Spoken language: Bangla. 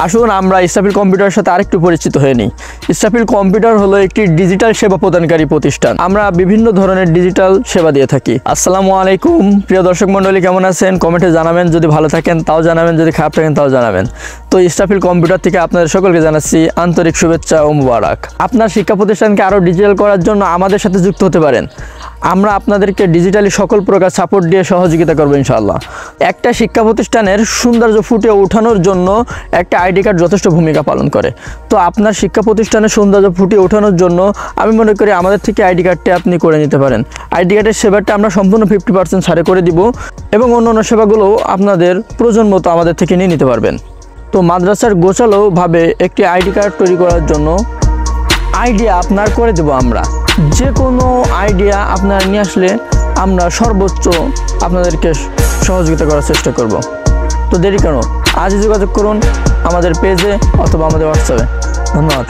আসুন আমরা ইসরাফিল কম্পিউটারের সাথে আরেকটু পরিচিত হয়ে নিই। ইসরাফিল কম্পিউটার হলো একটি ডিজিটাল সেবা প্রদানকারী প্রতিষ্ঠান। আমরা বিভিন্ন ধরনের ডিজিটাল সেবা দিয়ে থাকি। আসসালামু আলাইকুম প্রিয় দর্শক মণ্ডলী, কেমন আছেন? কমেন্টে জানাবেন, যদি ভালো থাকেন তাও জানাবেন, যদি খারাপ থাকেন তাও জানাবেন। তো ইসরাফিল কম্পিউটার থেকে আপনাদের সকলকে জানাচ্ছি আন্তরিক শুভেচ্ছা ও মুবারক। আপনার শিক্ষা প্রতিষ্ঠানকে আরও ডিজিটাল করার জন্য আমাদের সাথে যুক্ত হতে পারেন। আমরা আপনাদেরকে ডিজিটালি সকল প্রকার সাপোর্ট দিয়ে সহযোগিতা করবো ইনশাআল্লাহ। একটা শিক্ষা প্রতিষ্ঠানের সৌন্দর্য ফুটিয়ে ওঠানোর জন্য একটা আইডি কার্ড যথেষ্ট ভূমিকা পালন করে। তো আপনার শিক্ষা প্রতিষ্ঠানের সৌন্দর্য ফুটিয়ে ওঠানোর জন্য আমি মনে করি আমাদের থেকে আইডি কার্ডটি আপনি করে নিতে পারেন। আইডি কার্ডের সেবাটা আমরা সম্পূর্ণ 50% ছাড়ে করে দিব এবং অন্যান্য সেবাগুলো আপনাদের প্রয়োজন মতো আমাদের থেকে নিয়ে নিতে পারবেন। তো মাদ্রাসার গোছালোভাবে একটি আইডি কার্ড তৈরি করার জন্য আইডিয়া আপনার করে দেব আমরা। যে কোনো আইডিয়া আপনারা নিয়ে আসলে আমরা সর্বোচ্চ আপনাদেরকে সহযোগিতা করার চেষ্টা করব। তো দেরি কেন, আজই যোগাযোগ করুন আমাদের পেজে অথবা আমাদের হোয়াটসঅ্যাপে। ধন্যবাদ।